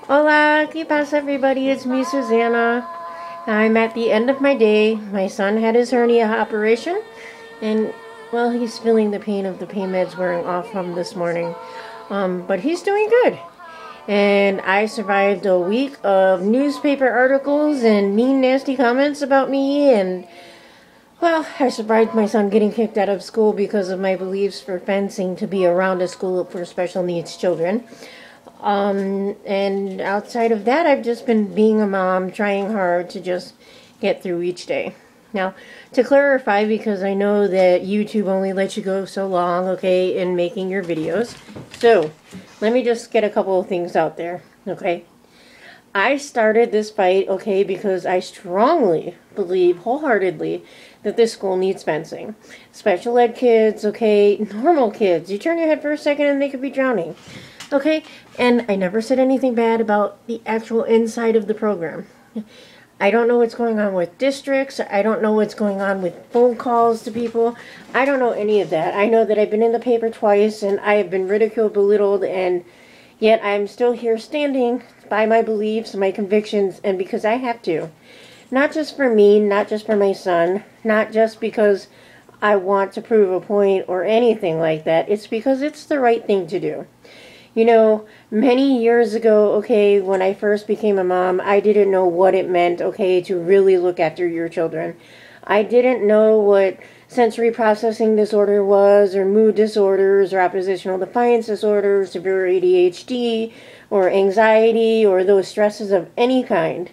Hola, ¿qué pasa everybody? It's me, Susanna. I'm at the end of my day. My son had his hernia operation, and, well, he's feeling the pain of the pain meds wearing off from this morning. But he's doing good. And I survived a week of newspaper articles and mean, nasty comments about me, and, well, I survived my son getting kicked out of school because of my beliefs for fencing to be around a school for special needs children. And outside of that, I've just been being a mom, trying hard to just get through each day. Now, to clarify, because I know that YouTube only lets you go so long, okay, in making your videos. So, let me just get a couple of things out there, okay? I started this fight, okay, because I strongly believe wholeheartedly that this school needs fencing. Special ed kids, okay, normal kids. You turn your head for a second and they could be drowning. Okay, and I never said anything bad about the actual inside of the program. I don't know what's going on with districts. I don't know what's going on with phone calls to people. I don't know any of that. I know that I've been in the paper twice and I have been ridiculed, belittled, and yet I'm still here standing by my beliefs, my convictions, and because I have to. Not just for me, not just for my son, not just because I want to prove a point or anything like that. It's because it's the right thing to do. You know, many years ago, okay, when I first became a mom, I didn't know what it meant, okay, to really look after your children. I didn't know what sensory processing disorder was, or mood disorders, or oppositional defiance disorders, severe ADHD, or anxiety, or those stresses of any kind.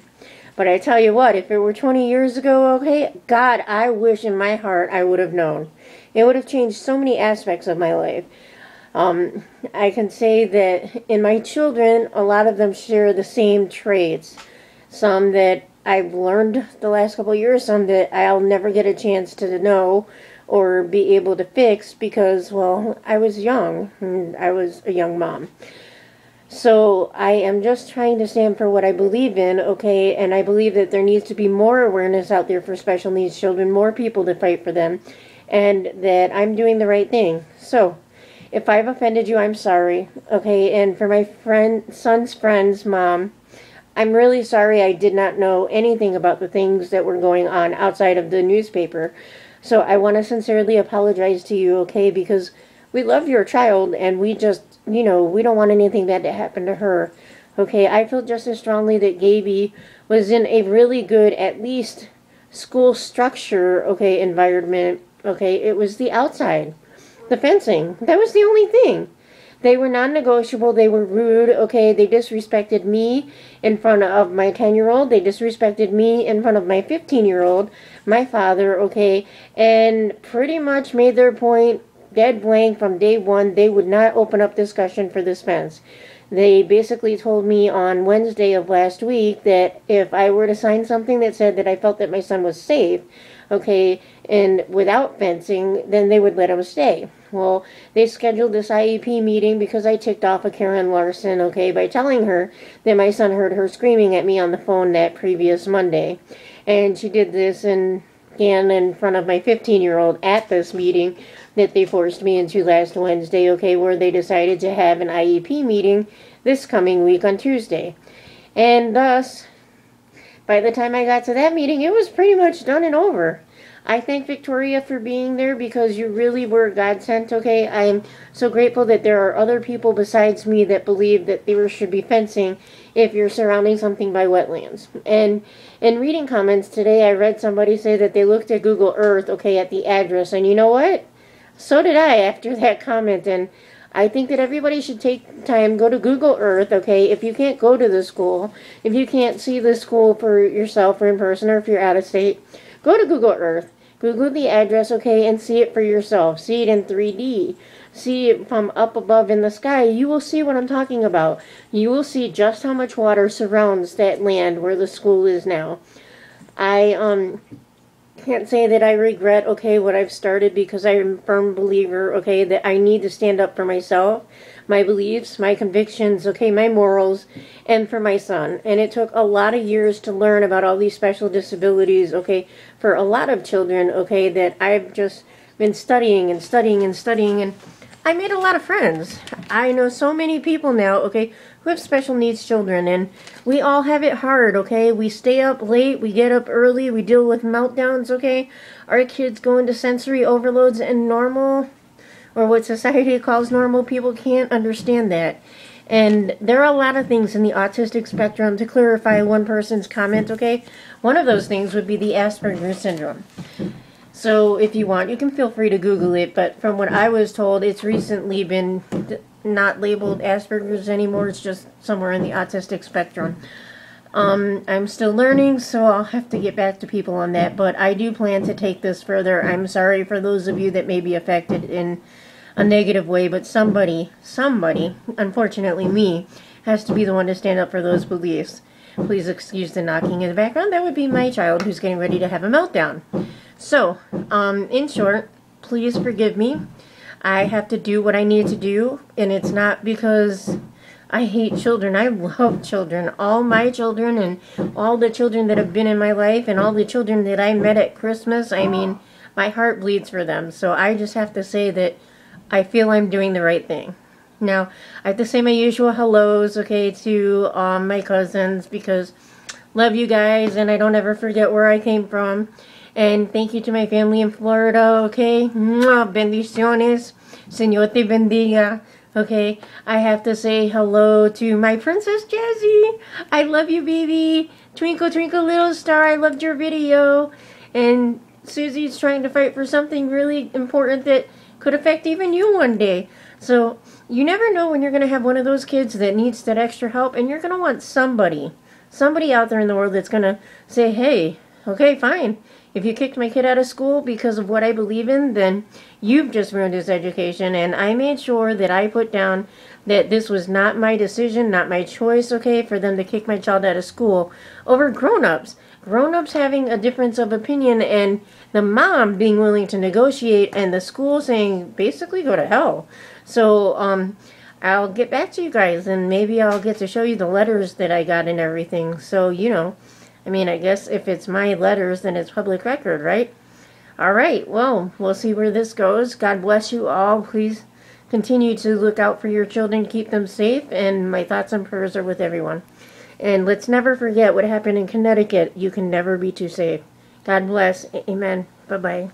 But I tell you what, if it were 20 years ago, okay, God, I wish in my heart I would have known. It would have changed so many aspects of my life. I can say that in my children, a lot of them share the same traits. Some that I've learned the last couple of years, some that I'll never get a chance to know or be able to fix because, well, I was young. I was a young mom. So I am just trying to stand for what I believe in, okay, and I believe that there needs to be more awareness out there for special needs children, more people to fight for them, and that I'm doing the right thing. So, if I've offended you, I'm sorry, okay? And for my son's friend's mom, I'm really sorry I did not know anything about the things that were going on outside of the newspaper. So I want to sincerely apologize to you, okay? Because we love your child and we just, we don't want anything bad to happen to her, okay? I feel just as strongly that Gaby was in a really good, at least, school structure, okay, environment, okay? It was the outside. The fencing. That was the only thing. They were non-negotiable. They were rude. Okay, they disrespected me in front of my 10-year-old. They disrespected me in front of my 15-year-old, my father, okay, and pretty much made their point dead blank from day one. They would not open up discussion for this fence. They basically told me on Wednesday of last week that if I were to sign something that said that I felt that my son was safe, okay, and without fencing, then they would let him stay. Well, they scheduled this IEP meeting because I ticked off a Karen Larson, okay, by telling her that my son heard her screaming at me on the phone that previous Monday. And she did this again in front of my 15-year-old at this meeting that they forced me into last Wednesday, okay, where they decided to have an IEP meeting this coming week on Tuesday. And thus, by the time I got to that meeting, it was pretty much done and over. I thank Victoria for being there because you really were God sent, okay? I am so grateful that there are other people besides me that believe that there should be fencing if you're surrounding something by wetlands. And in reading comments today, I read somebody say that they looked at Google Earth, okay, at the address. And you know what? So did I after that comment. And I think that everybody should take time, go to Google Earth, okay? If you can't go to the school, if you can't see the school for yourself or in person, or if you're out of state, go to Google Earth. Google the address, okay, and see it for yourself. See it in 3D. See it from up above in the sky. You will see what I'm talking about. You will see just how much water surrounds that land where the school is now. I can't say that I regret, okay, what I've started because I'm a firm believer, okay, that I need to stand up for myself, my beliefs, my convictions, okay, my morals, and for my son. And it took a lot of years to learn about all these special disabilities, okay, for a lot of children, okay, that I've just been studying and studying and studying, and I made a lot of friends. I know so many people now, okay, who have special needs children, and we all have it hard, okay? We stay up late, we get up early, we deal with meltdowns, okay? Our kids go into sensory overloads, and normal, or what society calls normal, people can't understand that. And there are a lot of things in the autistic spectrum. To clarify one person's comment, okay? One of those things would be the Asperger's syndrome. So if you want, you can feel free to Google it, but from what I was told, it's recently been not labeled Asperger's anymore. It's just somewhere in the autistic spectrum. I'm still learning, so I'll have to get back to people on that, but I do plan to take this further. I'm sorry for those of you that may be affected in a negative way, but somebody, unfortunately me, has to be the one to stand up for those beliefs. Please excuse the knocking in the background. That would be my child who's getting ready to have a meltdown. So, in short, please forgive me. I have to do what I need to do, and it's not because I hate children. I love children. All my children and all the children that have been in my life and all the children that I met at Christmas, I mean, my heart bleeds for them. So I just have to say that I feel I'm doing the right thing. Now, I have to say my usual hellos, okay, to my cousins, because love you guys, and I don't ever forget where I came from. And thank you to my family in Florida, okay? Mwah, bendiciones. Señor te bendiga. Okay, I have to say hello to my Princess Jazzy. I love you, baby. Twinkle, twinkle, little star. I loved your video. And Susie's trying to fight for something really important that could affect even you one day. So you never know when you're going to have one of those kids that needs that extra help, and you're going to want somebody out there in the world that's going to say, hey, okay, fine. If you kicked my kid out of school because of what I believe in, then you've just ruined his education. And I made sure that I put down that this was not my decision, not my choice, okay, for them to kick my child out of school over grown-ups. Grown-ups having a difference of opinion, and the mom being willing to negotiate, and the school saying, basically, go to hell. So, I'll get back to you guys, and maybe I'll get to show you the letters that I got and everything. So, you know, I mean, I guess if it's my letters, then it's public record, right? All right, well, we'll see where this goes. God bless you all. Please continue to look out for your children, keep them safe, and my thoughts and prayers are with everyone. And let's never forget what happened in Connecticut. You can never be too safe. God bless. Amen. Bye-bye.